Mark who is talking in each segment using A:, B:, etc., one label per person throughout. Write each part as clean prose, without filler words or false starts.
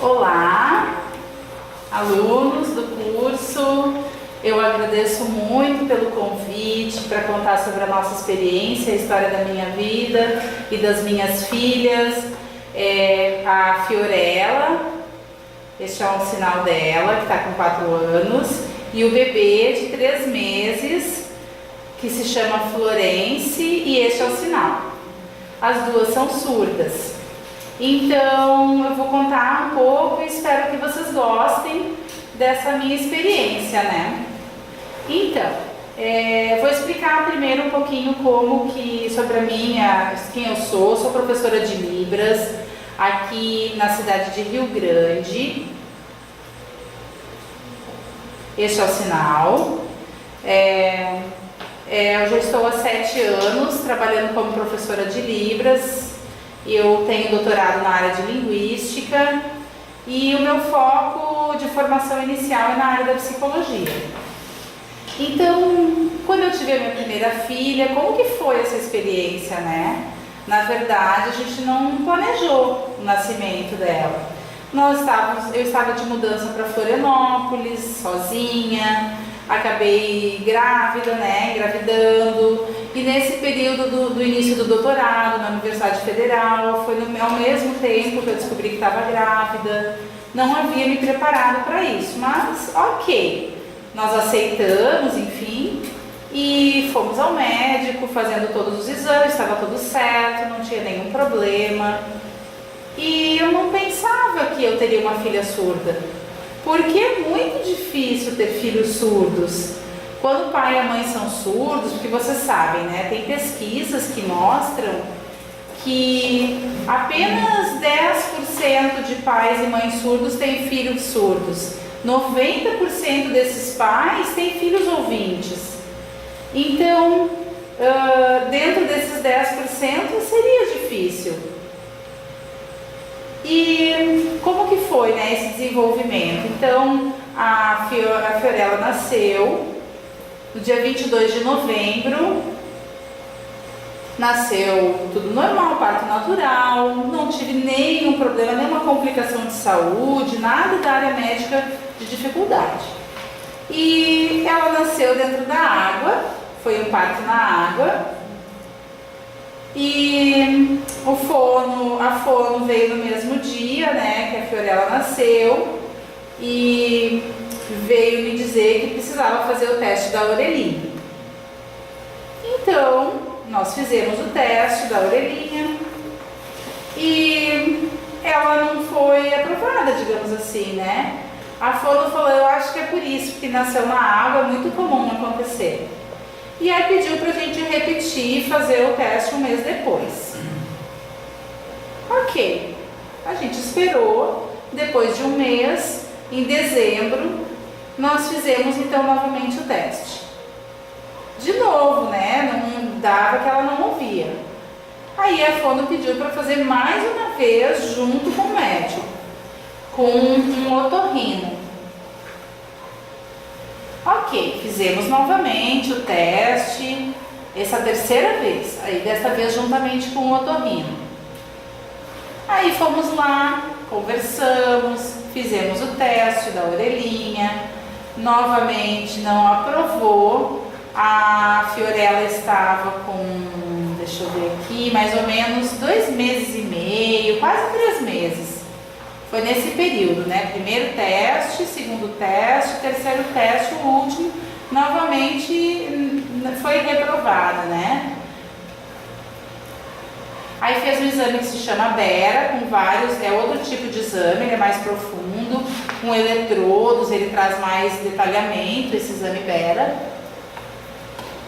A: Olá, alunos do curso. Eu agradeço muito pelo convite para contar sobre a nossa experiência, a história da minha vida e das minhas filhas. A Fiorella, este é um sinal dela, que está com 4 anos, e o bebê de 3 meses, que se chama Florence, e este é o sinal. As duas são surdas. Então, eu vou contar um pouco e espero que vocês gostem dessa minha experiência, né? Então, vou explicar primeiro um pouquinho sobre quem eu sou professora de Libras aqui na cidade de Rio Grande. Este é o sinal. Eu já estou há 7 anos trabalhando como professora de Libras. Eu tenho doutorado na área de linguística e o meu foco de formação inicial é na área da psicologia. Então, quando eu tive a minha primeira filha, como que foi essa experiência, né? Na verdade, a gente não planejou o nascimento dela. Eu estava de mudança para Florianópolis, sozinha, acabei grávida, né? Engravidando. E nesse período do início do doutorado na Universidade Federal, foi ao mesmo tempo que eu descobri que estava grávida. Não havia me preparado para isso, mas ok. Nós aceitamos, enfim, e fomos ao médico fazendo todos os exames, estava tudo certo, não tinha nenhum problema. E eu não pensava que eu teria uma filha surda, porque é muito difícil ter filhos surdos. Quando o pai e a mãe são surdos, porque vocês sabem, né? Tem pesquisas que mostram que apenas 10% de pais e mães surdos têm filhos surdos. 90% desses pais têm filhos ouvintes. Então, dentro desses 10% seria difícil. E como que foi, né, esse desenvolvimento? Então, a Fiorella nasceu no dia 22 de novembro, nasceu tudo normal, parto natural, não tive nenhum problema, nenhuma complicação de saúde, nada da área médica de dificuldade. E ela nasceu dentro da água, foi um parto na água, e a fono veio no mesmo dia, né, que a Fiorella nasceu, e veio me dizer que precisava fazer o teste da orelhinha. Então, nós fizemos o teste da orelhinha e ela não foi aprovada, digamos assim, né? A fono falou, eu acho que é por isso, porque nasceu na água, é muito comum acontecer. E aí pediu pra gente repetir e fazer o teste um mês depois. Ok, a gente esperou, depois de um mês, em dezembro, nós fizemos então novamente o teste. De novo, né? Não dava, que ela não ouvia. Aí a fono pediu para fazer mais uma vez junto com o médico, com um otorrino. Ok, fizemos novamente o teste, essa terceira vez, aí dessa vez juntamente com o otorrino. Aí fomos lá, conversamos, fizemos o teste da orelhinha, novamente não aprovou. A Fiorella estava com, deixa eu ver aqui, mais ou menos 2 meses e meio, quase 3 meses. Foi nesse período, né? Primeiro teste, segundo teste, terceiro teste, o último, novamente foi reprovada, né? Aí fez um exame que se chama Bera, com vários, é outro tipo de exame, ele é mais profundo, com eletrodos, ele traz mais detalhamento, esse exame Bera.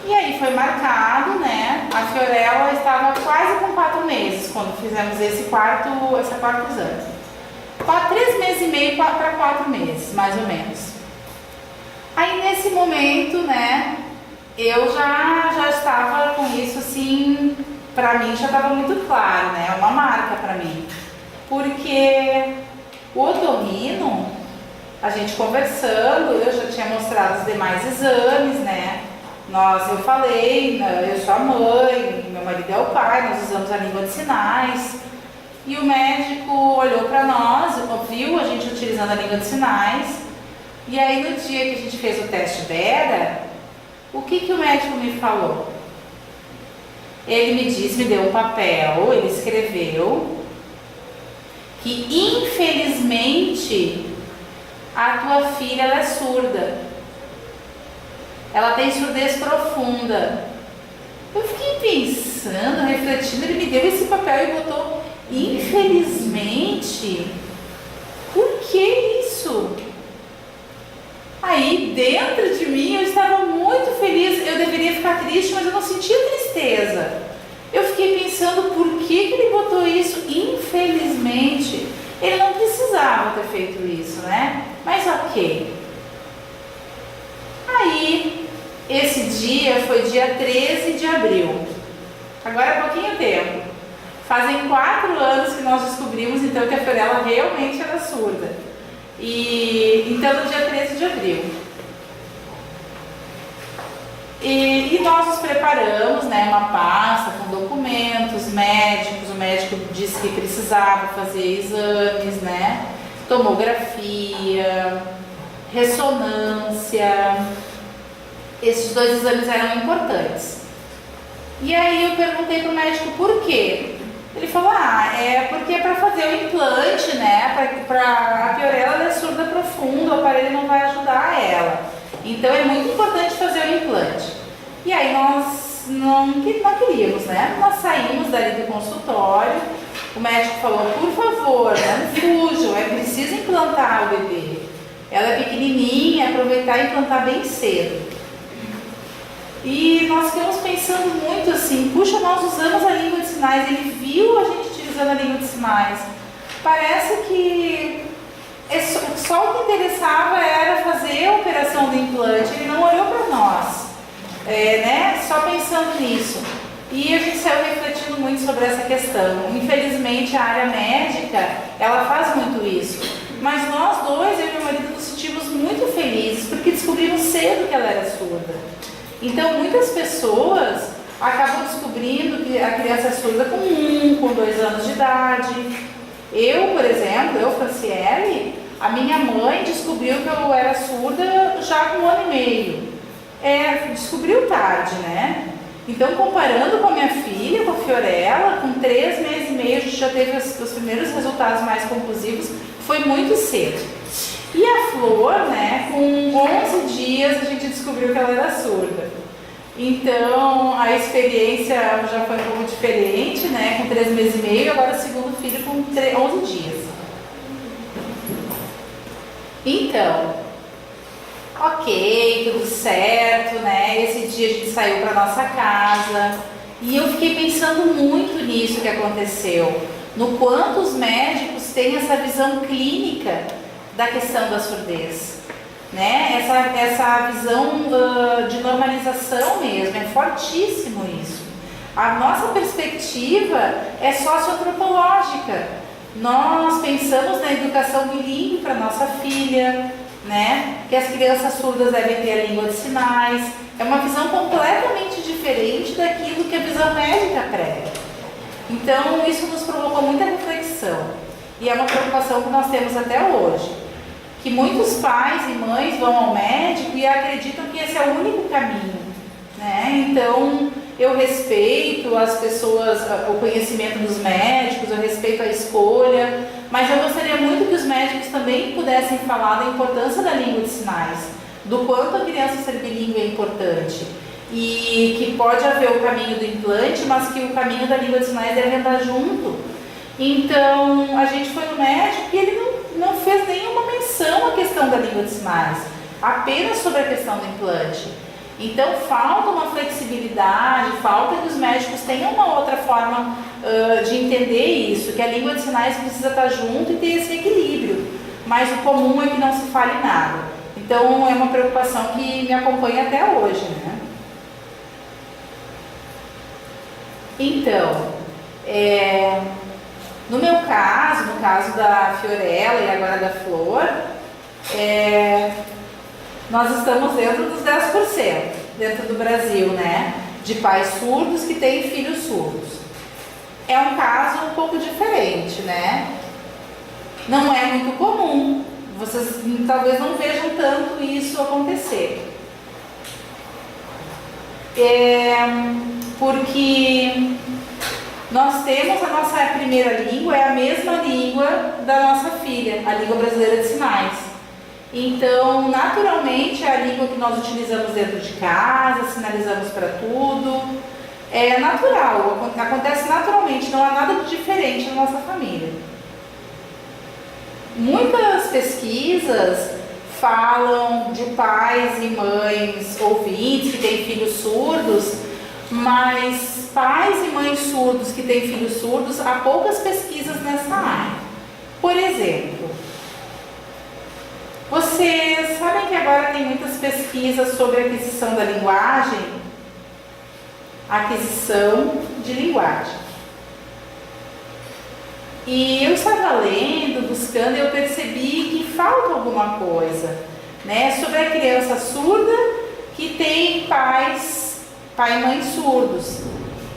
A: E aí foi marcado, né? A Fiorella estava quase com 4 meses quando fizemos esse quarto exame. 3 meses e meio para 4 meses, mais ou menos. Aí nesse momento, né, eu já estava com isso assim, para mim já estava muito claro, né? Uma marca para mim. Porque o otorrino, a gente conversando, eu já tinha mostrado os demais exames, né? Eu falei, eu sou a mãe, meu marido é o pai, nós usamos a língua de sinais. e o médico olhou para nós, viu a gente utilizando a língua de sinais, e aí no dia que a gente fez o teste Bera, o que o médico me falou? Ele me disse, me deu um papel, ele escreveu que infelizmente a tua filha ela é surda. Ela tem surdez profunda. Eu fiquei pensando, refletindo, ele me deu esse papel e botou infelizmente. Por que isso? Aí dentro de mim eu estava muito feliz. Eu deveria ficar triste, mas eu não sentia tristeza. Eu fiquei pensando por que ele botou isso infelizmente. Ele não precisava ter feito isso, né? Mas ok. Aí, esse dia foi dia 13 de abril. Agora é pouquinho tempo. Fazem 4 anos que nós descobrimos então que a Fiorella realmente era surda. E então no dia 13 de abril. E nós nos preparamos, né, uma pasta com documentos médicos. O médico disse que precisava fazer exames, né, tomografia, ressonância. Esses 2 exames eram importantes. E aí eu perguntei para o médico por quê. Ele falou, é porque é para fazer o implante, né, para a Fiorella ela é surda profunda, o aparelho não vai ajudar ela. Então é muito importante fazer o implante. E aí nós não queríamos, né? Nós saímos dali do consultório, o médico falou, por favor, não fujam, é preciso implantar o bebê. Ela é pequenininha, aproveitar e implantar bem cedo. E nós ficamos pensando muito assim, puxa, nós usamos a língua de sinais, ele viu a gente utilizando a língua de sinais. Parece que só o que interessava era fazer a operação do implante, ele não olhou para nós, né? Só pensando nisso. E a gente saiu refletindo muito sobre essa questão. Infelizmente a área médica, ela faz muito isso. Mas nós dois, eu e meu marido, nos sentimos muito felizes, porque descobrimos cedo que ela era surda. Então muitas pessoas acabam descobrindo que a criança é surda com 1, com 2 anos de idade. Eu, por exemplo, Franciele, a minha mãe descobriu que eu era surda já com 1 ano e meio. Descobriu tarde, né? Então, comparando com a minha filha, com a Fiorella, com 3 meses e meio, a gente já teve os primeiros resultados mais conclusivos, foi muito cedo. E a Flor, né, com 11 dias, a gente descobriu que ela era surda. Então, a experiência já foi um pouco diferente, né, com 3 meses e meio, agora o segundo filho com 11 dias. Então, ok, tudo certo, né? Esse dia a gente saiu para nossa casa e eu fiquei pensando muito nisso que aconteceu, no quanto os médicos têm essa visão clínica da questão da surdez, né? Essa visão de normalização mesmo, é fortíssimo isso. A nossa perspectiva é socioantropológica. Nós pensamos na educação bilíngue para nossa filha, né? Que as crianças surdas devem ter a língua de sinais. É uma visão completamente diferente daquilo que a visão médica prega. Então isso nos provocou muita reflexão e é uma preocupação que nós temos até hoje, que muitos pais e mães vão ao médico e acreditam que esse é o único caminho, né? Então eu respeito as pessoas, o conhecimento dos médicos, eu respeito a escolha, mas eu gostaria muito que os médicos também pudessem falar da importância da língua de sinais, do quanto a criança ser bilíngue é importante e que pode haver o caminho do implante, mas que o caminho da língua de sinais deve andar junto. Então a gente foi no médico e ele não fez nenhuma menção à questão da língua de sinais, apenas sobre a questão do implante. Então falta uma flexibilidade, falta que os médicos tenham uma outra forma de entender isso, que a língua de sinais precisa estar junto e ter esse equilíbrio, mas o comum é que não se fale nada. Então é uma preocupação que me acompanha até hoje, né? Então, no meu caso, no caso da Fiorella e agora da Flor, nós estamos dentro dos 10% dentro do Brasil, né? De pais surdos que têm filhos surdos. é um caso um pouco diferente, né? Não é muito comum, vocês talvez não vejam tanto isso acontecer. Porque nós temos a nossa primeira língua, é a mesma língua da nossa filha, a língua brasileira de sinais. Então, naturalmente, é a língua que nós utilizamos dentro de casa, sinalizamos para tudo. É natural, acontece naturalmente, não há nada de diferente na nossa família. Muitas pesquisas falam de pais e mães ouvintes que têm filhos surdos, mas pais e mães surdos que têm filhos surdos, há poucas pesquisas nessa área. Por exemplo, vocês sabem que agora tem muitas pesquisas sobre aquisição da linguagem? Aquisição de linguagem. E eu estava lendo, buscando, e eu percebi que falta alguma coisa, né, sobre a criança surda que tem pai e mãe surdos,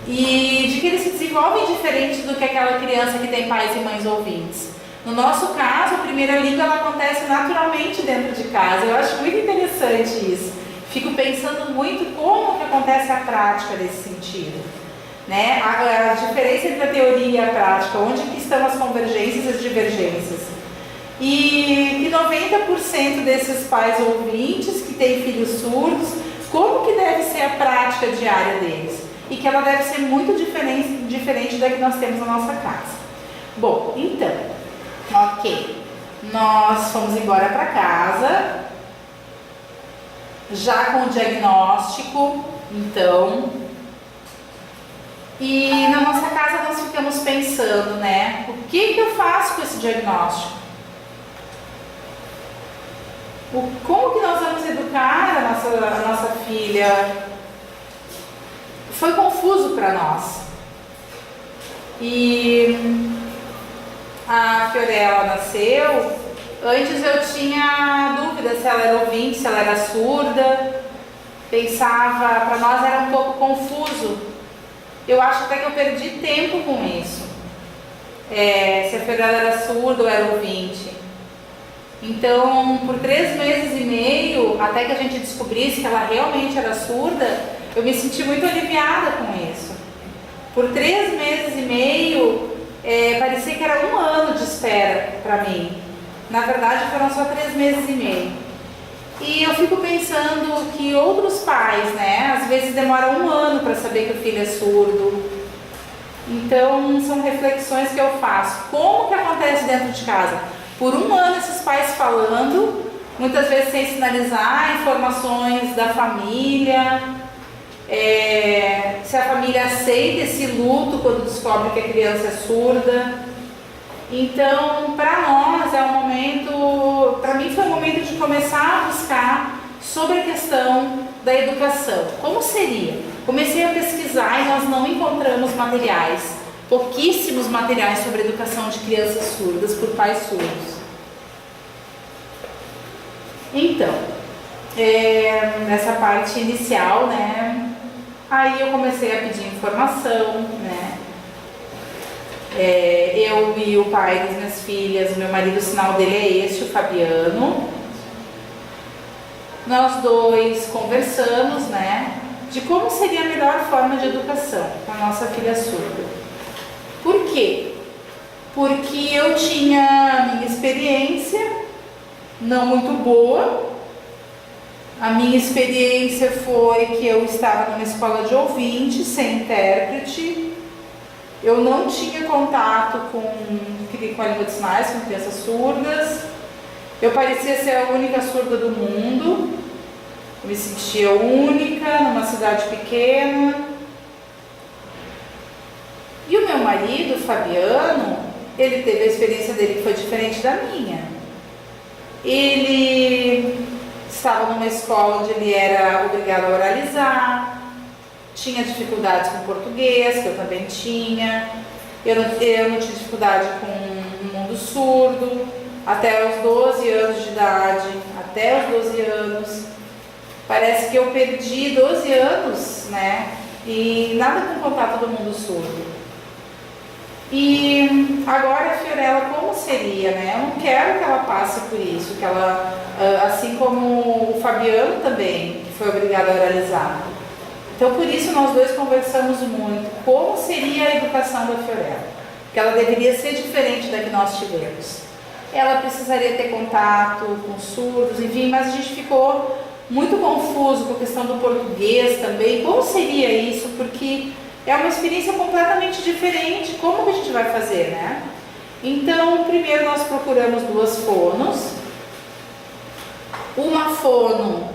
A: e de que eles se desenvolvem diferente do que aquela criança que tem pais e mães ouvintes. No nosso caso, a primeira língua ela acontece naturalmente dentro de casa. Eu acho muito interessante isso. Fico pensando muito como que acontece a prática nesse sentido, né? A diferença entre a teoria e a prática, onde que estão as convergências e as divergências. E que 90% desses pais ouvintes que têm filhos surdos, como que deve ser a prática diária deles? E que ela deve ser muito diferente da que nós temos na nossa casa. Bom, então, ok, nós fomos embora para casa, já com o diagnóstico, então, e na nossa casa nós ficamos pensando, né, o que eu faço com esse diagnóstico? Como que nós vamos educar a nossa filha? Foi confuso para nós. E a Fiorella nasceu, antes eu tinha dúvida se ela era ouvinte, se ela era surda, pensava, para nós era um pouco confuso. Eu acho até que eu perdi tempo com isso, se a Fiorella era surda ou era ouvinte. Então, por 3 meses e meio, até que a gente descobrisse que ela realmente era surda, eu me senti muito aliviada com isso. Por 3 meses e meio, parecia que era 1 ano de espera para mim. Na verdade, foram só 3 meses e meio. E eu fico pensando que outros pais, né, às vezes demoram 1 ano para saber que o filho é surdo. Então, são reflexões que eu faço. Como que acontece dentro de casa? Por 1 ano esses pais falando, muitas vezes sem sinalizar informações da família, se a família aceita esse luto quando descobre que a criança é surda. Então, para nós é um momento, para mim foi um momento de começar a buscar sobre a questão da educação. Como seria? Comecei a pesquisar e nós não encontramos materiais, pouquíssimos materiais sobre a educação de crianças surdas por pais surdos. Então, nessa parte inicial, né, aí eu comecei a pedir informação, né, eu e o pai das minhas filhas, o meu marido, o sinal dele é este, o Fabiano. Nós dois conversamos, né, de como seria a melhor forma de educação com a nossa filha surda. Por quê? Porque eu tinha a minha experiência, não muito boa. A minha experiência foi que eu estava numa escola de ouvintes, sem intérprete. Eu não tinha contato com a língua de sinais, com crianças surdas. Eu parecia ser a única surda do mundo. Eu me sentia única, numa cidade pequena. E o meu marido, o Fabiano, ele teve a experiência dele que foi diferente da minha. Ele estava numa escola onde ele era obrigado a oralizar, tinha dificuldades com português, que eu também tinha. Eu não tinha dificuldade com o mundo surdo, até os 12 anos de idade, até os 12 anos. Parece que eu perdi 12 anos, né? E nada com contato do mundo surdo. E agora a Fiorella, como seria, né? Eu não quero que ela passe por isso, que ela, assim como o Fabiano também, que foi obrigado a oralizar. Então, por isso, nós dois conversamos muito. Como seria a educação da Fiorella? Que ela deveria ser diferente da que nós tivemos. Ela precisaria ter contato com surdos, enfim, mas a gente ficou muito confuso com a questão do português também. Como seria isso? Porque é uma experiência completamente diferente. Como que a gente vai fazer, né? Então, primeiro nós procuramos 2 fonos. Uma fono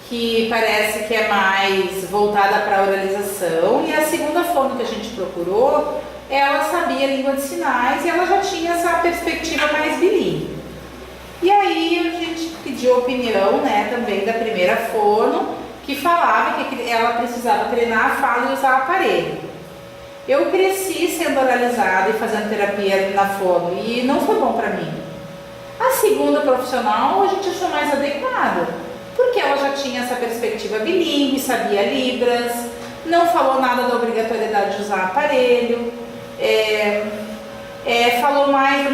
A: que parece que é mais voltada para a oralização, e a segunda fono que a gente procurou, ela sabia língua de sinais e ela já tinha essa perspectiva mais bilíngue. E aí a gente pediu a opinião, né, também da primeira fono, que falava que ela precisava treinar a fala e usar aparelho. Eu cresci sendo oralizada e fazendo terapia na fono e não foi bom para mim. A segunda profissional a gente achou mais adequada, porque ela já tinha essa perspectiva bilíngue, sabia Libras, não falou nada da obrigatoriedade de usar aparelho, falou mais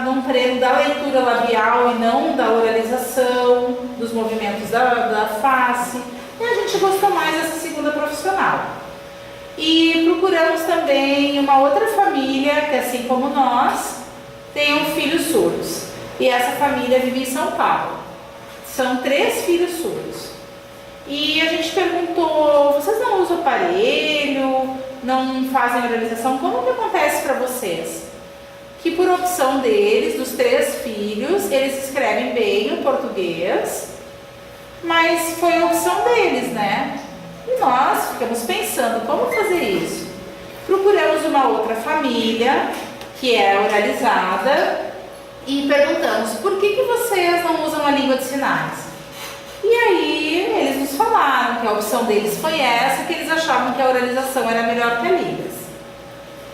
A: num treino da leitura labial e não da oralização, dos movimentos da face, e a gente gostou mais dessa segunda profissional. E procuramos também uma outra família que, assim como nós, tenham filhos surdos, e essa família vive em São Paulo. São 3 filhos surdos. E a gente perguntou, vocês não usam aparelho, não fazem oralização? Como que acontece para vocês? Que por opção deles, dos 3 filhos, eles escrevem bem o português, mas foi a opção deles, né? E nós ficamos pensando, como fazer isso? Procuramos uma outra família, que é oralizada, e perguntamos, por que vocês não usam a língua de sinais? E aí eles nos falaram que a opção deles foi essa, que eles achavam que a oralização era melhor que a Libras.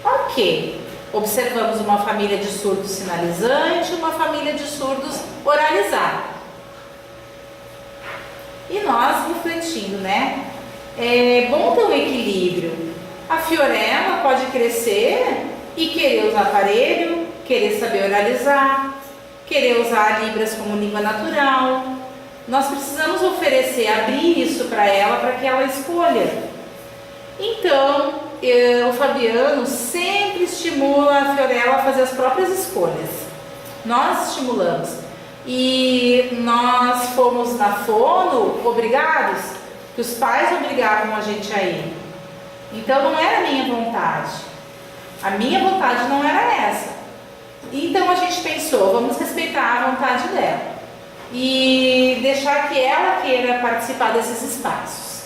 A: Ok, observamos uma família de surdos sinalizante e uma família de surdos oralizada. E nós refletindo, né? É bom ter um equilíbrio. A Fiorella pode crescer e querer usar aparelho, querer saber oralizar, querer usar a Libras como língua natural. Nós precisamos oferecer, abrir isso para ela, para que ela escolha. Então, o Fabiano sempre estimula a Fiorella a fazer as próprias escolhas. Nós estimulamos. E nós fomos na fono obrigados, que os pais obrigavam a gente a ir. Então, não era a minha vontade. A minha vontade não era essa. Então a gente pensou, vamos respeitar a vontade dela e deixar que ela queira participar desses espaços.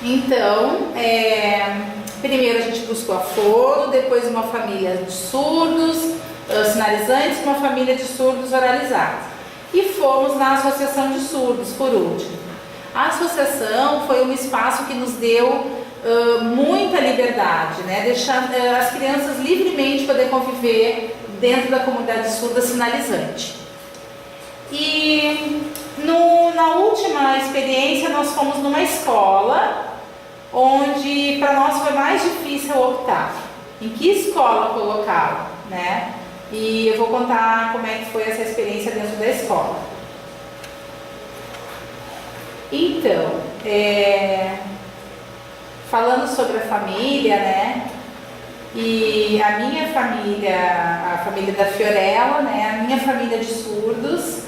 A: Então, primeiro a gente buscou a fono, depois uma família de surdos sinalizantes, uma família de surdos oralizados. E fomos na Associação de Surdos, por último. A associação foi um espaço que nos deu muita liberdade, né? Deixar as crianças livremente poder conviver dentro da comunidade surda sinalizante. E na última experiência nós fomos numa escola onde para nós foi mais difícil optar em que escola colocá-la, né? E eu vou contar como é que foi essa experiência dentro da escola. Então, falando sobre a família, né? E a minha família, a família da Fiorella, né? A minha família de surdos,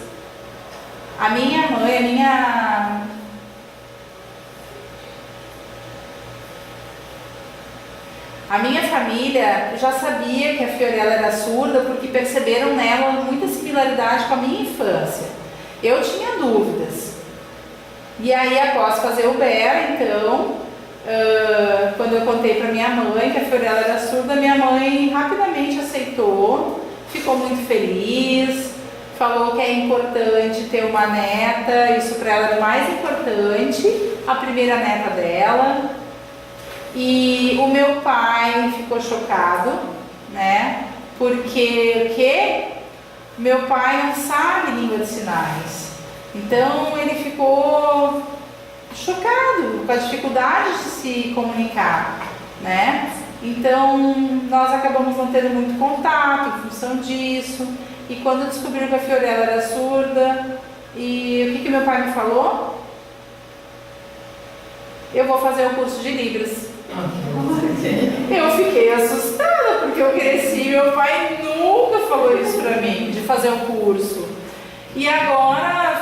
A: a minha mãe, a minha família já sabia que a Fiorella era surda porque perceberam nela muita similaridade com a minha infância. Eu tinha dúvidas. E aí, após fazer o BEA, então, quando eu contei para minha mãe que a Fiorella era surda, minha mãe rapidamente aceitou, ficou muito feliz, falou que é importante ter uma neta, isso para ela era o mais importante, a primeira neta dela. E o meu pai ficou chocado, né? Porque meu pai não sabe língua de sinais. Então ele ficou chocado com a dificuldade de se comunicar, né? Então, nós acabamos não tendo muito contato em função disso. E quando descobriram que a Fiorella era surda, e o que meu pai me falou? Eu vou fazer um curso de Libras. Eu fiquei assustada, porque eu cresci e meu pai nunca falou isso pra mim, de fazer um curso. E agora,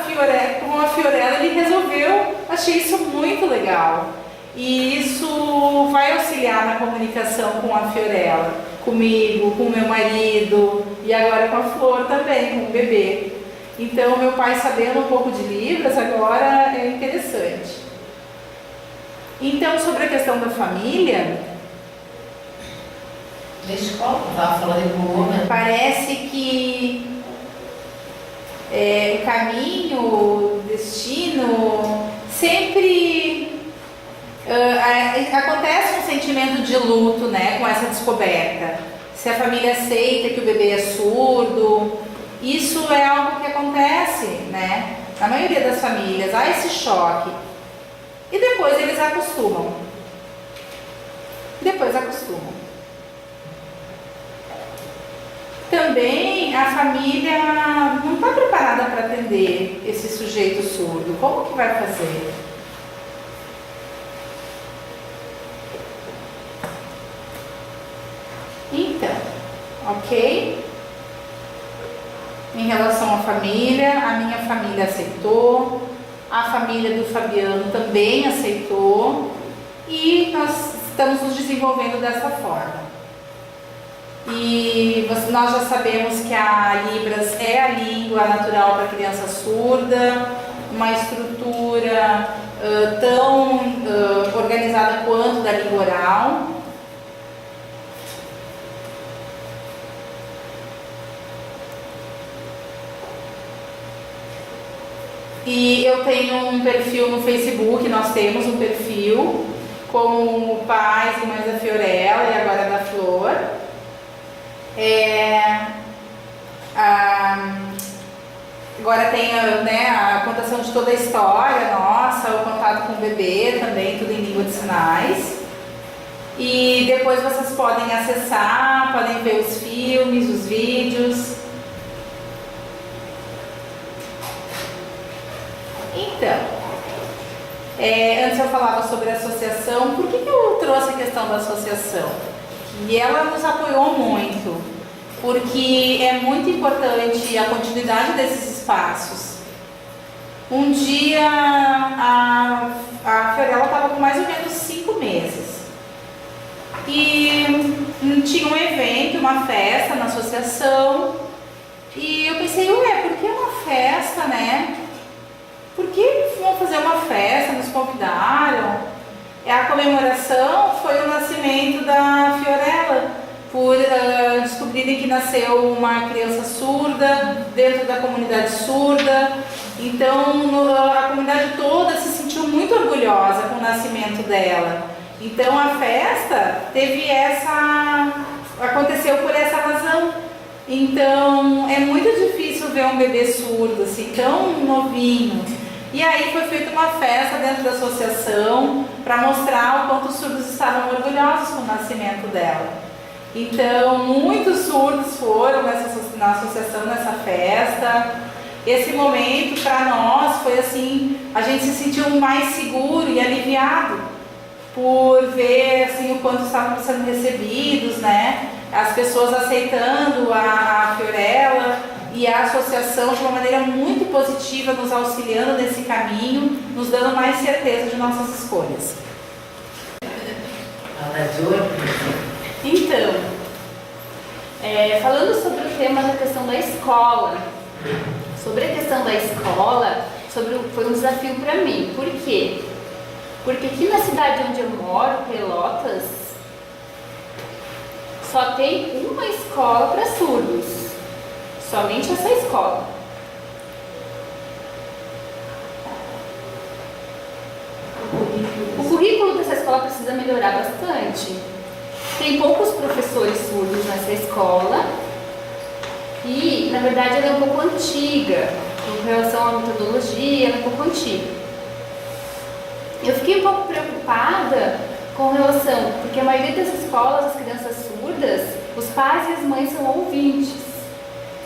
A: com a Fiorella, ele resolveu. Achei isso muito legal. E isso vai auxiliar na comunicação com a Fiorella, comigo, com o meu marido e agora com a Flor também, com o bebê. Então, meu pai sabendo um pouco de Libras agora é interessante. Então, sobre a questão da família,
B: da escola, estava falando de boa, né?
A: Parece que o caminho, o destino, sempre acontece um sentimento de luto, né, com essa descoberta. Se a família aceita que o bebê é surdo, isso é algo que acontece, né, na maioria das famílias. Há esse choque. E depois eles acostumam. Também a família não está preparada para atender esse sujeito surdo. Como que vai fazer? Então, ok? Em relação à família, a minha família aceitou, a família do Fabiano também aceitou e nós estamos nos desenvolvendo dessa forma. E nós já sabemos que a Libras é a língua natural para criança surda, uma estrutura tão organizada quanto da língua oral. E eu tenho um perfil no Facebook, nós temos um perfil como pais e mães da Fiorella e agora da Flor. Agora tem, né, a contação de toda a história nossa, o contato com o bebê também, tudo em língua de sinais. E depois vocês podem acessar, podem ver os filmes, os vídeos. Então, antes eu falava sobre a associação. Por que eu trouxe a questão da associação? E ela nos apoiou muito, porque é muito importante a continuidade desses espaços. Um dia a Fiorella estava com mais ou menos 5 meses e tinha um evento, uma festa na associação, e eu pensei, por que uma festa, né? Por que vão fazer uma festa? Nos convidaram. A comemoração foi o nascimento da Fiorella, por descobrirem que nasceu uma criança surda dentro da comunidade surda. Então a comunidade toda se sentiu muito orgulhosa com o nascimento dela. Então a festa aconteceu por essa razão. Então é muito difícil ver um bebê surdo assim, tão novinho. E aí foi feita uma festa dentro da associação para mostrar o quanto os surdos estavam orgulhosos com o nascimento dela. Então, muitos surdos foram na associação nessa festa. Esse momento para nós foi assim, a gente se sentiu mais seguro e aliviado por ver assim, o quanto estavam sendo recebidos, né? As pessoas aceitando a Fiorella. E a associação, de uma maneira muito positiva, nos auxiliando nesse caminho, nos dando mais certeza de nossas escolhas. Então, falando sobre o tema da questão da escola, foi um desafio para mim. Por quê? Porque aqui na cidade onde eu moro, Pelotas, só tem uma escola para surdos. Somente essa escola. O currículo dessa escola precisa melhorar bastante. Tem poucos professores surdos nessa escola e, na verdade, ela é um pouco antiga. Com relação à metodologia, ela é um pouco antiga. Eu fiquei um pouco preocupada
C: Com relação, porque a maioria das escolas, as crianças surdas, os pais e as mães são ouvintes.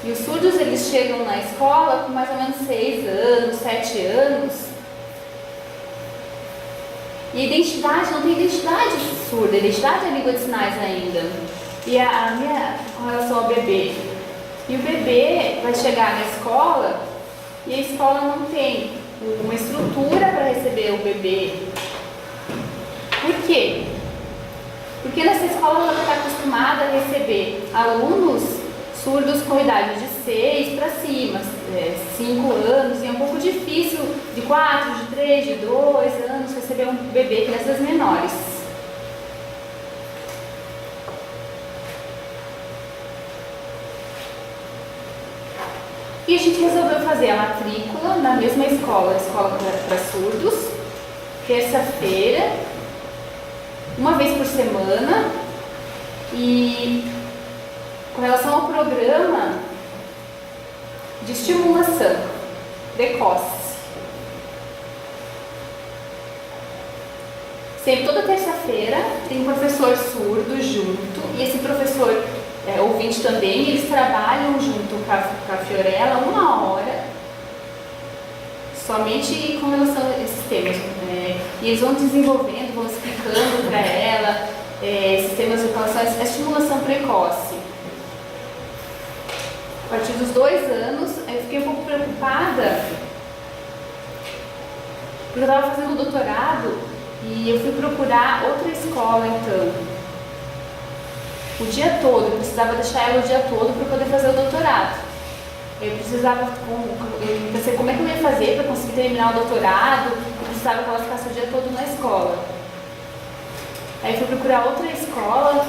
C: E os surdos, eles chegam na escola com mais ou menos 6 anos, 7 anos. E identidade, não tem identidade surda, identidade é língua de sinais ainda. E a minha, com relação ao bebê. E o bebê vai chegar na escola e a escola não tem uma estrutura para receber o bebê. Por quê? Porque nessa escola ela está acostumada a receber alunos surdos com idade de 6 para cima, 5 anos, e é um pouco difícil de 4, de 3, de 2 anos receber um bebê, crianças menores. E a gente resolveu fazer a matrícula na mesma escola, escola para surdos, terça-feira, uma vez por semana. E com relação ao programa de estimulação precoce, sempre toda terça-feira tem um professor surdo junto, e esse professor ouvinte também, eles trabalham junto com a Fiorella 1 hora, somente com relação a esses temas. E eles vão desenvolvendo, vão explicando para ela esses temas em relação à estimulação precoce. A partir dos 2 anos, eu fiquei um pouco preocupada, porque eu estava fazendo doutorado e eu fui procurar outra escola, então, o dia todo. Eu precisava deixar ela o dia todo para poder fazer o doutorado. Eu pensei como é que eu ia fazer para conseguir terminar o doutorado. Eu precisava que ela ficasse o dia todo na escola. Aí fui procurar outra escola.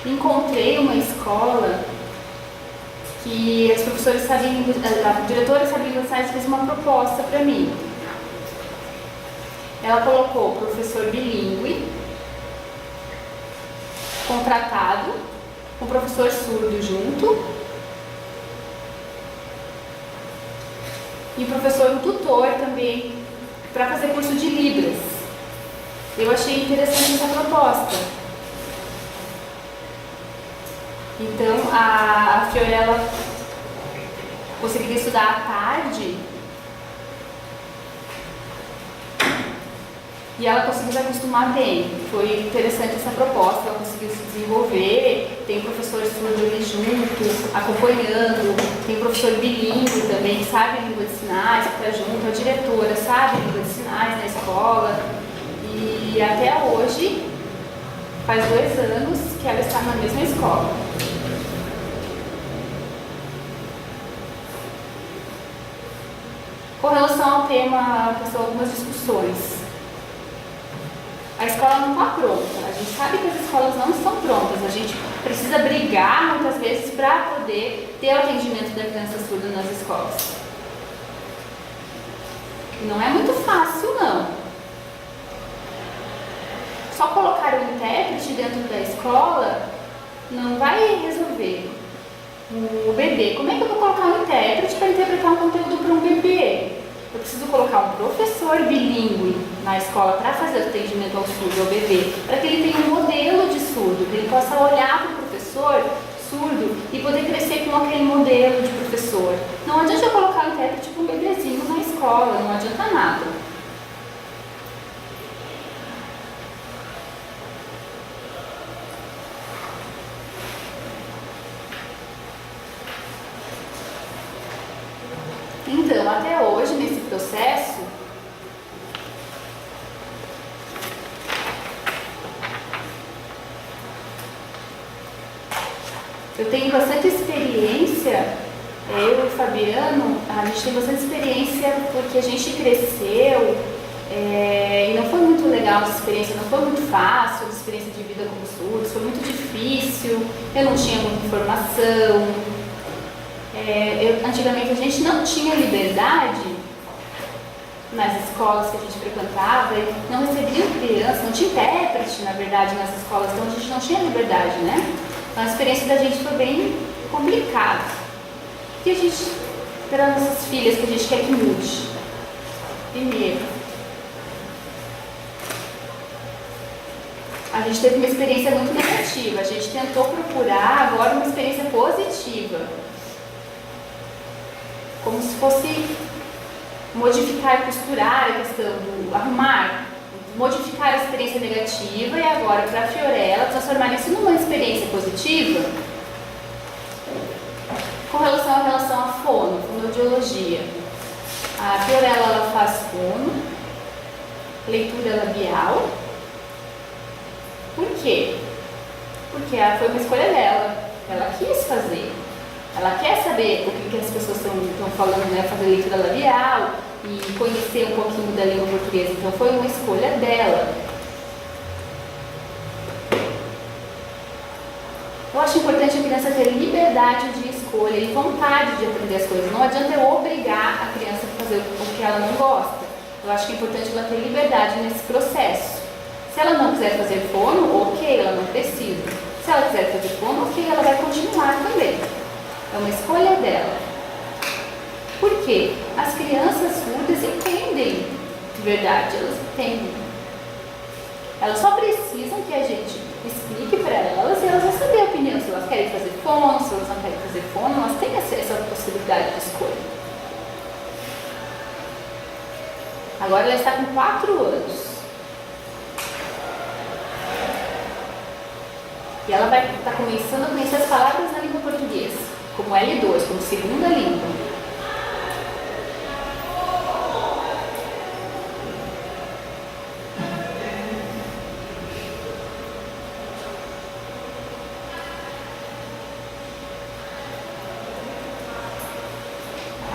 C: Encontrei uma escola que os professores sabiam, a diretora sabia inglês e fez uma proposta para mim. Ela colocou professor bilíngue, contratado, com professor surdo junto, e o professor, um tutor também, para fazer curso de Libras. Eu achei interessante essa proposta. Então, a Fiorella conseguiria estudar à tarde e ela conseguiu se acostumar bem. Foi interessante essa proposta, ela conseguiu se desenvolver. Tem o professor surdo ali junto, acompanhando, tem o professor bilíngue também, que sabe a língua de sinais, que está junto, a diretora sabe a língua de sinais na escola. E até hoje, faz 2 anos que ela está na mesma escola. Com relação ao tema, são algumas discussões. A escola não está pronta. A gente sabe que as escolas não estão prontas. A gente precisa brigar muitas vezes para poder ter o atendimento da criança surda nas escolas. Não é muito fácil, não. Só colocar o intérprete dentro da escola não vai resolver. O bebê, como é que eu vou colocar um intérprete para interpretar um conteúdo para um bebê? Eu preciso colocar um professor bilíngue na escola para fazer o atendimento ao surdo, ao bebê, para que ele tenha um modelo de surdo, que ele possa olhar para o professor surdo e poder crescer com aquele modelo de professor. Não adianta eu colocar um intérprete para um bebezinho na escola, não adianta nada. Então, até hoje, nesse processo, eu tenho bastante experiência, eu e o Fabiano, a gente tem bastante experiência porque a gente cresceu e não foi muito legal essa experiência, não foi muito fácil, a experiência de vida como surdos, foi muito difícil, eu não tinha muita informação. Antigamente a gente não tinha liberdade nas escolas que a gente frequentava, não recebia criança, não tinha intérprete, na verdade, nessas escolas, então a gente não tinha liberdade, né? Então a experiência da gente foi bem complicada. E a gente, para nossas filhas, que a gente quer que mude. Primeiro, a gente teve uma experiência muito negativa. A gente tentou procurar agora uma experiência positiva. Como se fosse modificar e costurar a questão do arrumar, modificar a experiência negativa e agora para a Fiorella transformar isso numa experiência positiva com relação à fono, fonoaudiologia. A Fiorella ela faz fono, leitura labial. Por quê? Porque foi uma escolha dela. Ela quis fazer. Ela quer saber o que as pessoas estão falando, né? Fazer leitura labial e conhecer um pouquinho da língua portuguesa. Então foi uma escolha dela. Eu acho importante a criança ter liberdade de escolha e vontade de aprender as coisas. Não adianta eu obrigar a criança a fazer o que ela não gosta. Eu acho que é importante ela ter liberdade nesse processo. Se ela não quiser fazer fono, ok, ela não precisa. Se ela quiser fazer fono, ok, ela vai continuar também. É uma escolha dela. Por quê? As crianças surdas entendem de verdade, elas entendem. Elas só precisam que a gente explique para elas e elas vão saber a opinião. Se elas querem fazer fono, se elas não querem fazer fono, elas têm essa possibilidade de escolha. Agora ela está com 4 anos. E ela vai estar começando a conhecer as palavras na língua portuguesa, como L2, como segunda língua.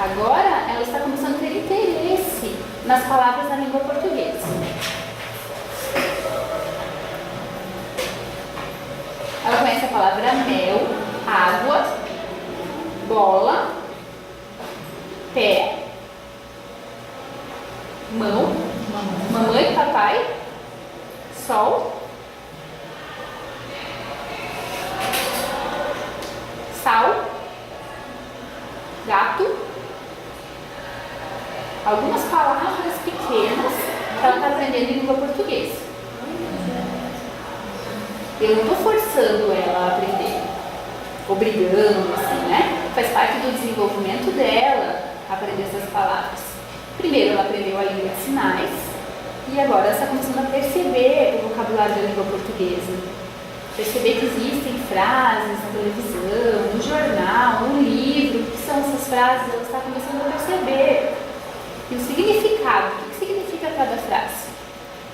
C: Agora ela está começando a ter interesse nas palavras da língua portuguesa. Ela conhece a palavra mel, água, bola, pé, mão, mamãe, papai, sol, sal, gato. Algumas palavras pequenas que ela está aprendendo em língua portuguesa. Eu não estou forçando ela a aprender, obrigando, assim, né? Faz parte do desenvolvimento dela aprender essas palavras. Primeiro ela aprendeu a língua de sinais e agora ela está começando a perceber o vocabulário da língua portuguesa. Perceber que existem frases na televisão, no jornal, no livro, o que são essas frases, ela está começando a perceber. E o significado, o que significa cada frase?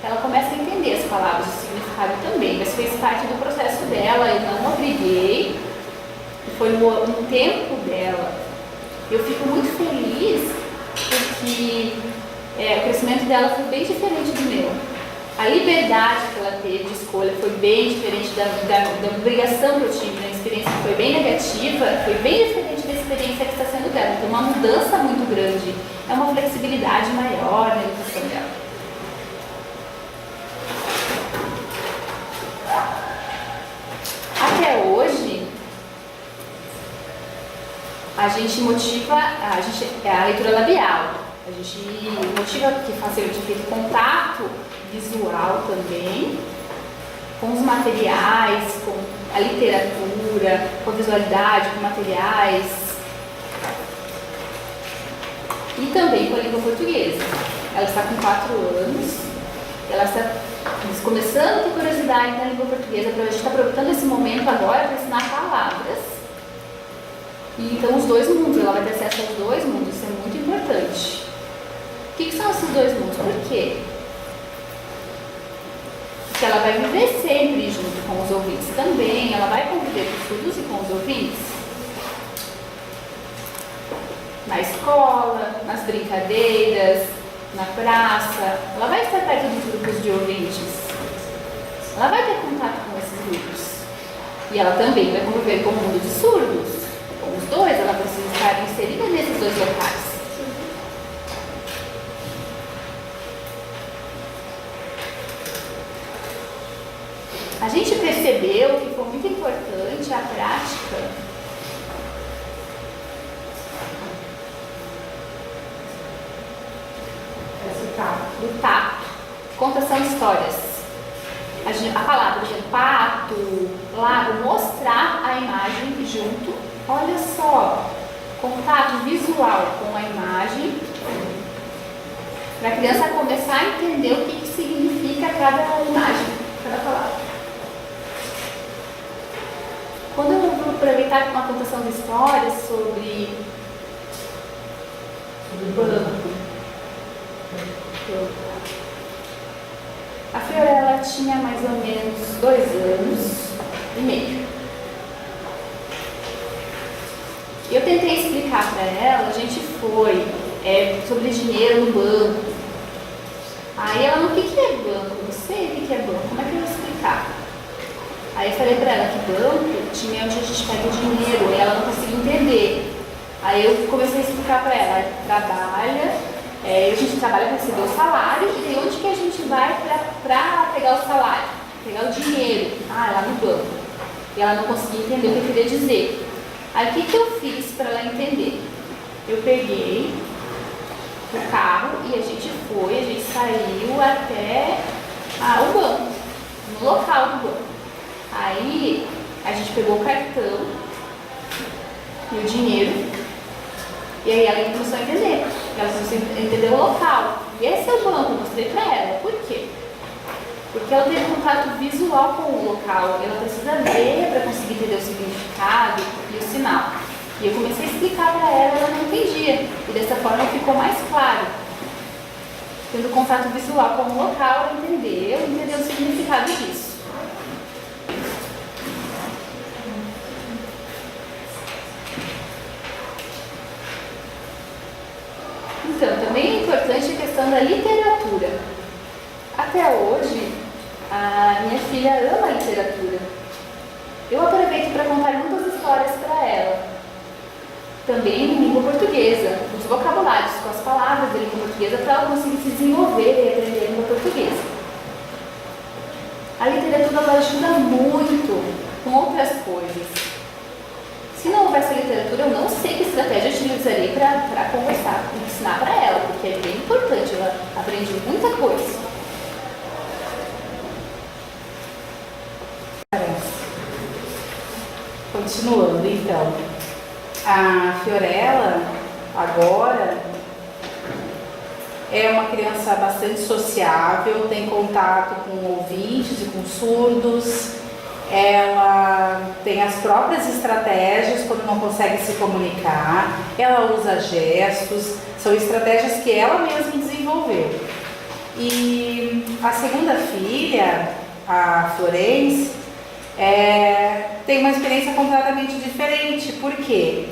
C: Ela começa a entender as palavras, o significado também, mas fez parte do processo dela, eu não obriguei, foi no tempo dela. Eu fico muito feliz porque o crescimento dela foi bem diferente do meu. A liberdade que ela teve de escolha foi bem diferente da obrigação que eu tive, na experiência que foi bem negativa, foi bem diferente da experiência que está sendo dela. Então, uma mudança muito grande, é uma flexibilidade maior na educação dela. Até hoje, a gente motiva, a leitura labial, a gente motiva que faça o contato visual também, com os materiais, com a literatura, com a visualidade, com materiais e também com a língua portuguesa. Ela está com 4 anos, ela está começando a ter curiosidade na língua portuguesa, a gente está aproveitando esse momento agora para ensinar palavras. E então os dois mundos, ela vai ter acesso aos dois mundos, isso é muito importante. O que são esses dois mundos? Por quê? Porque ela vai viver sempre junto com os ouvintes também, ela vai conviver com os surdos e com os ouvintes. Na escola, nas brincadeiras, na praça, ela vai estar perto dos grupos de ouvintes. Ela vai ter contato com esses grupos. E ela também vai conviver com o mundo de surdos. Com os dois, ela precisa estar inserida nesses dois locais. A gente percebeu que foi muito importante a prática do tato, contação de histórias. a palavra, por exemplo, pato, lago, mostrar a imagem junto. Olha só, contato visual com a imagem, para a criança começar a entender o que significa cada imagem, cada palavra. Quando eu vou aproveitar com uma contação de histórias sobre banco, a Fiorella tinha mais ou menos 2 anos e meio. E eu tentei explicar para ela, a gente foi sobre dinheiro no banco. Aí ela, o que é banco? Não sei o que é banco, como é que eu vou explicar? Aí eu falei para ela que banco tinha onde a gente pega o dinheiro, e ela não conseguia entender. Aí eu comecei a explicar para ela, a gente trabalha para receber o salário, e de onde que a gente vai para pegar o salário? Pegar o dinheiro. Ah, lá no banco. E ela não conseguia entender o que eu queria dizer. Aí o que eu fiz para ela entender? Eu peguei o carro e a gente saiu até o banco, no local do banco. Aí a gente pegou o cartão e o dinheiro, e aí ela começou a entender. Ela começou a entender o local. E esse é o banco, eu mostrei para ela. Por quê? Porque ela teve contato visual com o local, ela precisa ver para conseguir entender o significado e o sinal. E eu comecei a explicar para ela não entendia. E dessa forma ficou mais claro. Tendo contato visual com o local, ela entendeu o significado disso. Então, também é importante a questão da literatura. Até hoje, a minha filha ama a literatura. Eu aproveito para contar muitas histórias para ela. Também em língua portuguesa, os vocabulários com as palavras da língua portuguesa, para ela conseguir se desenvolver e aprender a língua portuguesa. A literatura ela ajuda muito com outras coisas. Se não houvesse a literatura, eu não sei que estratégia eu utilizaria para conversar, ensinar para ela, porque é bem importante, ela aprende muita coisa.
A: Continuando, então, a Fiorella agora é uma criança bastante sociável, tem contato com ouvintes e com surdos, ela tem as próprias estratégias quando não consegue se comunicar, ela usa gestos, são estratégias que ela mesma desenvolveu. E a segunda filha, a Florence, tem uma experiência completamente diferente. Por quê?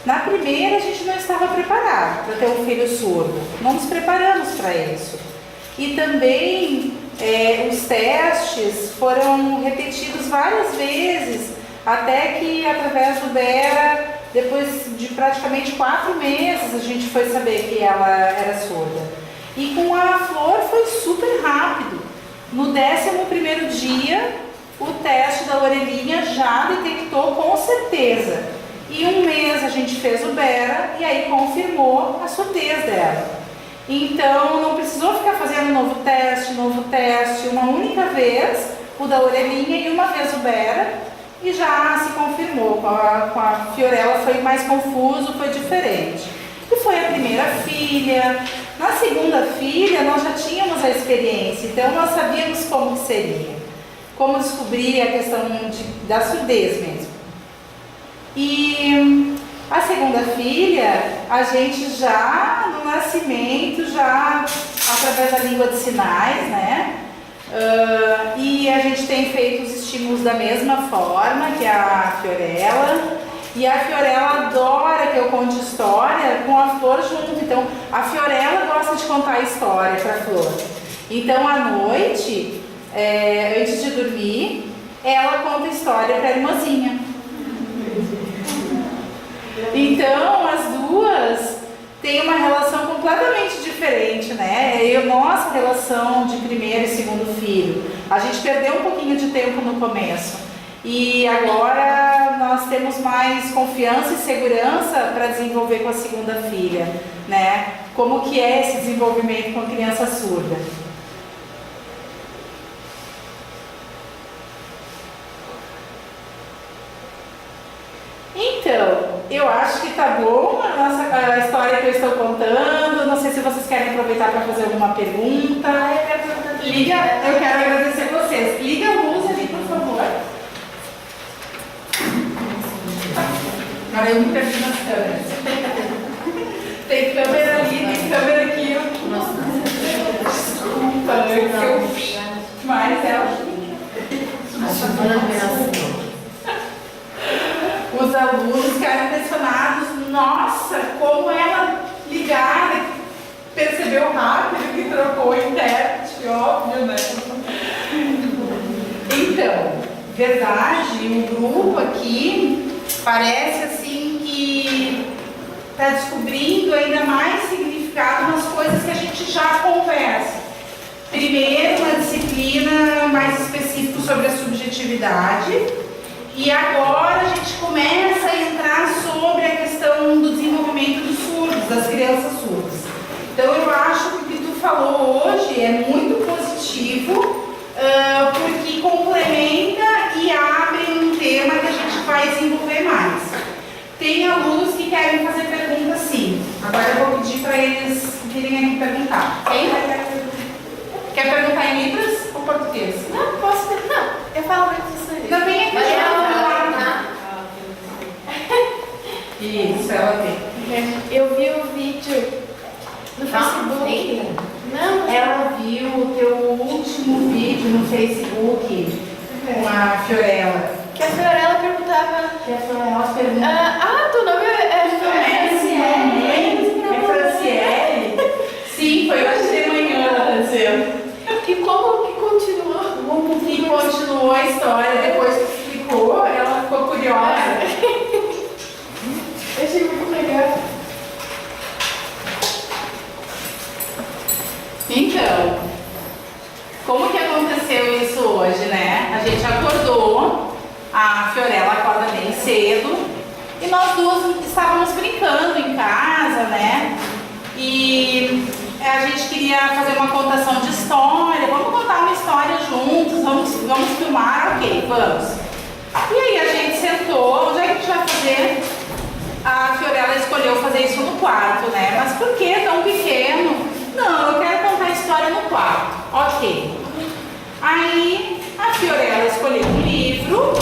A: Na primeira a gente não estava preparado para ter um filho surdo, não nos preparamos para isso. E também os testes foram repetidos várias vezes, até que através do Bera, depois de praticamente 4 meses, a gente foi saber que ela era surda. E com a Flor foi super rápido. No 11º dia, o teste da orelhinha já detectou com certeza. E 1 mês a gente fez o Bera e aí confirmou a surdez dela. Então não precisou ficar fazendo novo teste, uma única vez o da orelhinha e uma vez o Bera e já se confirmou. Com a Fiorella foi mais confuso, foi diferente. E foi a primeira filha. Na segunda filha nós já tínhamos a experiência, então nós sabíamos como seria. Como descobrir a questão da surdez mesmo. E a segunda filha, a gente já no nascimento, já através da língua de sinais, né? E a gente tem feito os estímulos da mesma forma que a Fiorella. E a Fiorella adora que eu conte história com a Flor junto. Então, a Fiorella gosta de contar história para a Flor. Então, à noite, antes de dormir, ela conta história para a irmãzinha. Então, as duas têm uma relação completamente diferente, né? Nossa relação de primeiro e segundo filho. A gente perdeu um pouquinho de tempo no começo. E agora nós temos mais confiança e segurança para desenvolver com a segunda filha, né? Como que é esse desenvolvimento com a criança surda? eu acho que tá bom a história que eu estou contando. Não sei se vocês querem aproveitar para fazer alguma pergunta. Liga, eu quero agradecer vocês. Liga a luz ali, por favor. Agora eu me perdi nas câmeras. Tem câmera ali, tem câmera aqui. Desculpa, mas ela. Os alunos ficaram impressionados. Nossa, como ela ligada, percebeu rápido que trocou o intérprete, óbvio, né? Então, verdade, o grupo aqui parece assim que está descobrindo ainda mais significado nas coisas que a gente já conversa. Primeiro, uma disciplina mais específica sobre a subjetividade. E agora a gente começa a entrar sobre a questão do desenvolvimento dos surdos, das crianças surdas. Então eu acho que o que tu falou hoje é muito positivo, porque complementa e abre um tema que a gente vai desenvolver mais. Tem alunos que querem fazer perguntas sim. Agora eu vou pedir para eles virem aqui perguntar. Quem vai querer perguntar? Quer perguntar em Libras ou português?
C: Não, posso ter. Não, eu falo muito isso aí.
A: Não, vem aqui. Isso, ela vem.
C: Eu vi o vídeo no Facebook. Não,
A: Ela viu o teu último vídeo no Facebook com a Fiorella.
C: que a Fiorella perguntava.
A: Que a Fiorella pergunta.
C: Teu nome é
A: Franciele. É Franciele? Sim, foi hoje de manhã, ela dizendo.
C: E como que continuou?
A: E continuou a história, depois que explicou, ela ficou curiosa.
C: Eu achei muito legal.
A: Então, como que aconteceu isso hoje, né? A gente acordou, a Fiorella acorda bem cedo e nós duas estávamos brincando em casa, né? E a gente queria fazer uma contação de história, vamos contar uma história juntos, vamos filmar, ok, vamos. E aí a gente sentou, onde é que a gente vai fazer? A Fiorella escolheu fazer isso no quarto, né? Mas por que tão pequeno? Não, eu quero contar a história no quarto. Ok. Aí a Fiorella escolheu um livro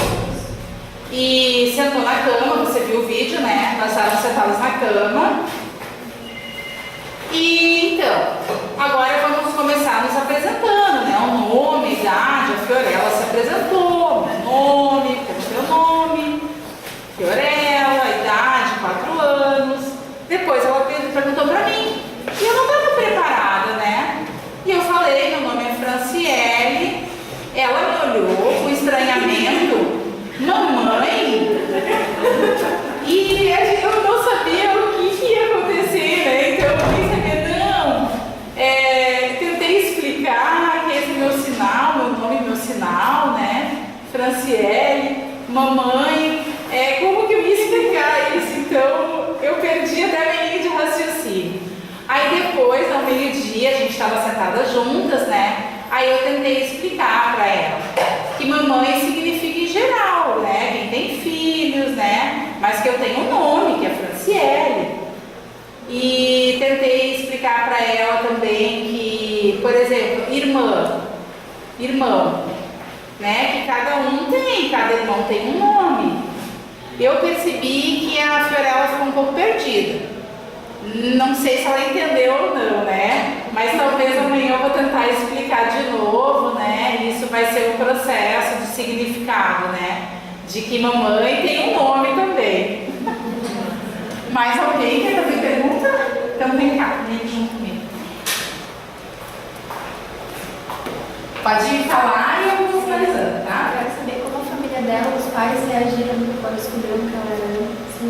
A: e sentou na cama, você viu o vídeo, né? Nós estávamos sentados na cama. E então, agora vamos começar nos apresentando, né? O nome, a idade, a Fiorella se apresentou, meu nome, qual é o seu nome? Fiorella, idade, 4 anos. Depois ela perguntou pra mim. E eu não estava preparada, né? E eu falei, meu nome é Franciele. Ela me olhou com estranhamento. Mamãe? E eu não sabia o que ia acontecer, né? Então eu nem sabia, não. Tentei explicar que esse é meu sinal, meu nome é meu sinal, né? Franciele, mamãe. Como que eu ia explicar isso? Então eu perdi até a minha linha de raciocínio. Aí depois, ao meio-dia, a gente estava sentadas juntas, né? Aí eu tentei explicar para ela que mamãe significa em geral, né? Quem tem filhos, né? Mas que eu tenho um nome, que é Franciele. E tentei explicar para ela também que, por exemplo, irmão, né? Que cada irmão tem um nome. Eu percebi que a Fiorella ficou um pouco perdida. Não sei se ela entendeu ou não, né? Mas talvez amanhã eu vou tentar explicar de novo, né? Isso vai ser um processo de significado, né? De que mamãe tem um nome também. Mais alguém quer fazer pergunta? Então vem cá, vem junto comigo. Pode falar e eu vou finalizando, tá?
C: Eu quero saber como a família dela, os pais reagiram quando descobriram que ela era assim.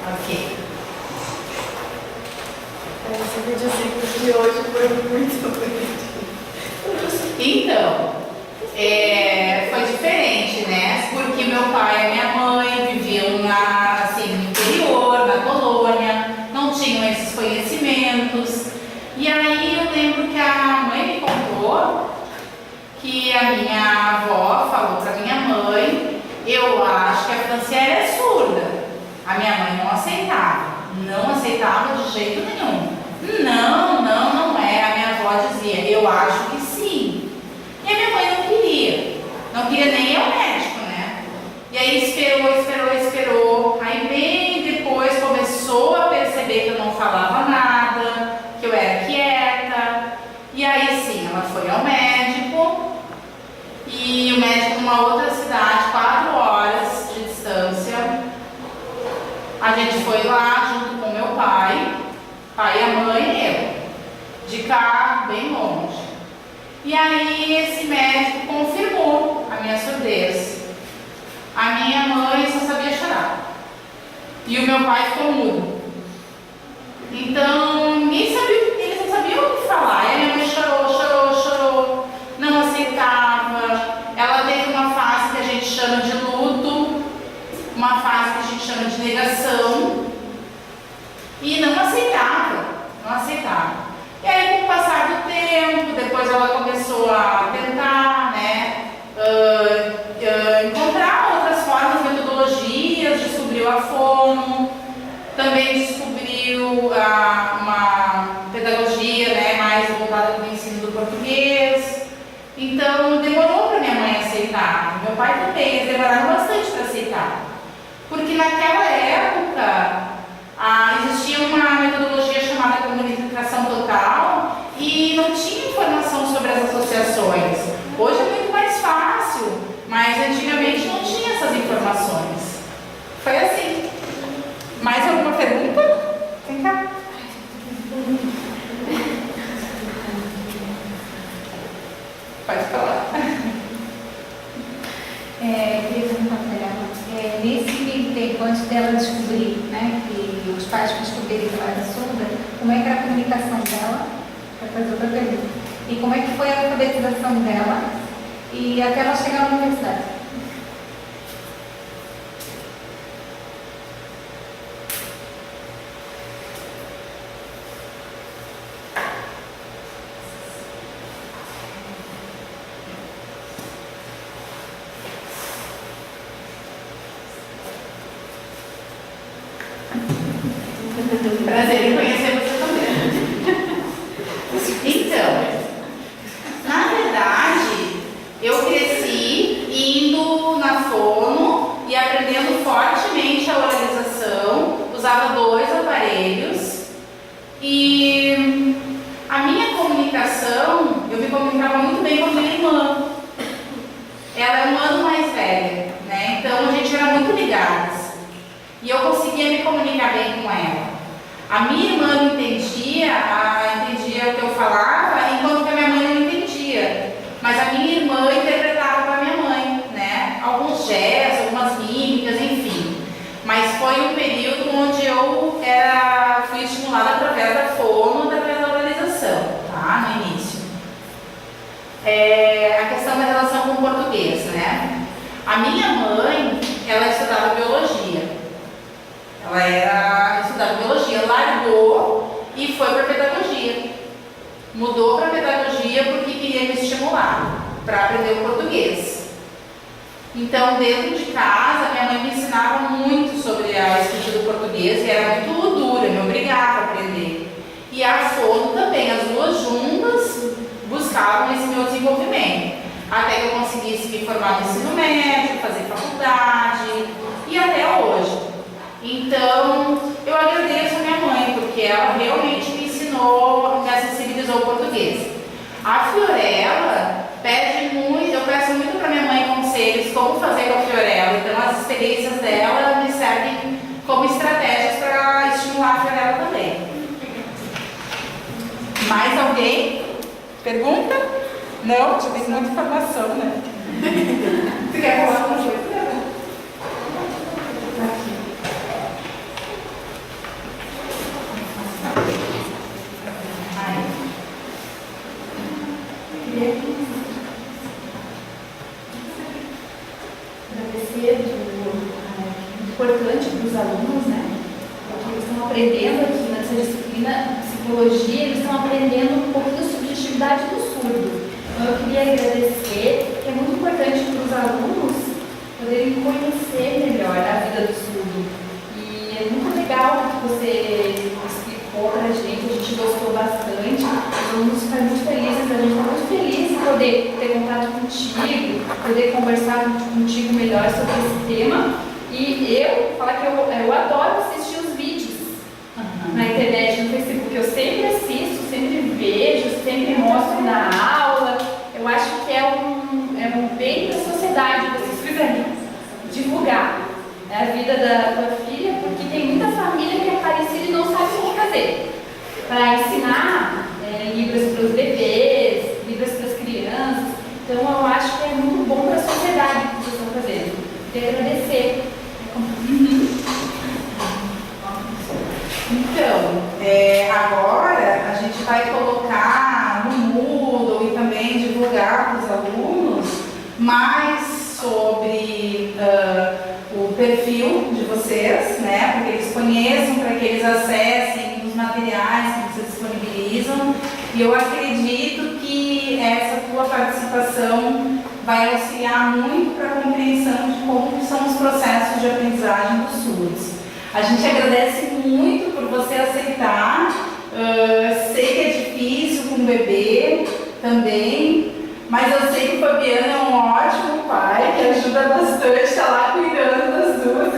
A: Ok.
C: Esse videozinho de hoje foi muito bonito.
A: Então, foi diferente, né? Porque meu pai e minha mãe viviam no interior, na colônia, não tinham esses conhecimentos. E aí eu lembro que a mãe me contou E a minha avó falou para minha mãe: eu acho que a Franciele é surda. A minha mãe não aceitava de jeito nenhum. Não é. A minha avó dizia: eu acho que sim. E a minha mãe não queria nem ir ao médico, né? E aí esperou. Aí bem depois começou a perceber que eu não falava nada, que eu era quieta. E aí sim, ela foi ao médico. E o médico numa outra cidade, 4 horas de distância. A gente foi lá junto com meu pai, a mãe e eu, de carro, bem longe. E aí esse médico confirmou a minha surdez. A minha mãe só sabia chorar. E o meu pai ficou mudo. Então, eles não sabiam o que falar. E a minha mãe chorou, não aceitava. Ela teve uma fase que a gente chama de luto, uma fase que a gente chama de negação. E não aceitava. E aí, com o passar do tempo, depois ela começou a tentar, né, encontrar outras formas, metodologias, descobriu a fono, também descobriu uma pedagogia, né, mais voltada para o ensino do português. Então, demorou para minha mãe aceitar. Meu pai também, eles demoraram bastante para aceitar. Porque naquela época, existia uma metodologia chamada comunicação total e não tinha informação sobre as associações. Hoje é muito mais fácil, mas antigamente não tinha essas informações. Foi assim. Mais alguma pergunta? Vem cá. Pode falar.
D: Queria perguntar para ela, nesse meio tempo, antes dela descobrir, né, que os pais descobrirem que ela era surda, como é que era a comunicação dela? Para fazer outra pergunta. E como é que foi a alfabetização dela e até ela chegar na universidade?
A: Prazer em conhecer você também. Então, na verdade, eu cresci indo na fono e aprendendo fortemente a oralização, usava 2 aparelhos e a minha comunicação, eu me comunicava muito bem com a minha irmã. Ela é 1 ano mais velha, né? Então a gente era muito ligadas e eu conseguia me comunicar bem com ela. A minha irmã não entendia o que eu falava, enquanto que a minha mãe não entendia. Mas a minha irmã interpretava para a minha mãe, né? Alguns gestos, algumas mímicas, enfim. Mas foi um período onde eu fui estimulada através da fono, através da oralização, tá? No início. A questão da relação com o português, né? A minha mãe, ela estudava biologia. Ela estudava biologia, largou e foi para pedagogia. Mudou para pedagogia porque queria me estimular para aprender o português. Então, dentro de casa, minha mãe me ensinava muito sobre a escrita do português e era muito dura, me obrigava a aprender. E a fono também, as 2 juntas buscavam esse meu desenvolvimento. Até que eu conseguisse me formar no ensino médio, fazer faculdade e até hoje. Então, eu agradeço a minha mãe, porque ela realmente me ensinou, me acessibilizou o português. A Fiorella eu peço muito para minha mãe conselhos como fazer com a Fiorella, então as experiências dela me servem como estratégias para estimular a Fiorella também. Mais alguém? Pergunta? Não? Já tem muita informação, né? Você quer falar alguma coisa?
C: Agradecer importante para os alunos, né? Porque eles estão aprendendo aqui nessa disciplina psicologia, eles estão aprendendo um pouquinho sobre a subjetividade do surdo. Então, eu queria agradecer, que é muito importante para os alunos poderem conhecer melhor a vida do surdo. E é muito legal o que você explicou para a gente gostou bastante. Os alunos ficam muito felizes, a gente está muito feliz em poder ter contato contigo, poder conversar contigo melhor sobre esse tema. E falar que eu adoro assistir os vídeos na internet, no Facebook. Eu sempre assisto, sempre vejo, sempre mostro na aula. Eu acho que é um bem da sociedade vocês fizerem divulgar a vida da tua filha, porque tem muita família que é parecida e não sabe o que fazer. Para ensinar livros para os bebês, livros para as crianças. Então eu acho que é muito bom para a sociedade o que vocês estão fazendo. Queria agradecer.
A: Então, agora a gente vai colocar no Moodle e também divulgar para os alunos mais sobre o perfil de vocês, né? Para que eles conheçam, para que eles acessem os materiais que vocês disponibilizam. E eu acredito que essa tua participação vai auxiliar muito para a compreensão de como são os processos de aprendizagem dos surdos. A gente agradece muito por você aceitar. Sei que é difícil com o bebê também, mas eu sei que o Fabiano é um ótimo pai, que ajuda bastante, está lá cuidando das duas.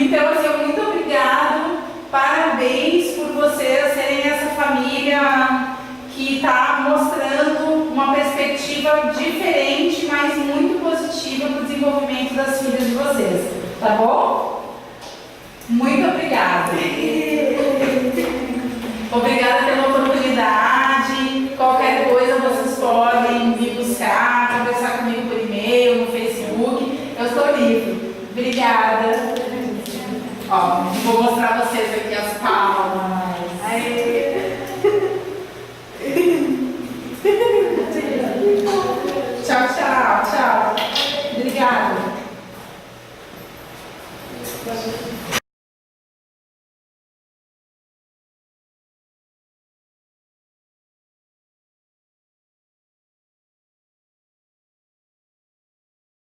A: Então, assim, muito obrigado, parabéns por vocês serem essa família que está mostrando uma perspectiva diferente, mas muito positiva para o desenvolvimento das filhas de vocês, tá bom? Muito obrigada. Obrigada pela oportunidade. Qualquer coisa vocês podem me buscar, conversar comigo por e-mail, no Facebook. Eu estou livre. Obrigada. Ó, vou mostrar a vocês aqui as palmas.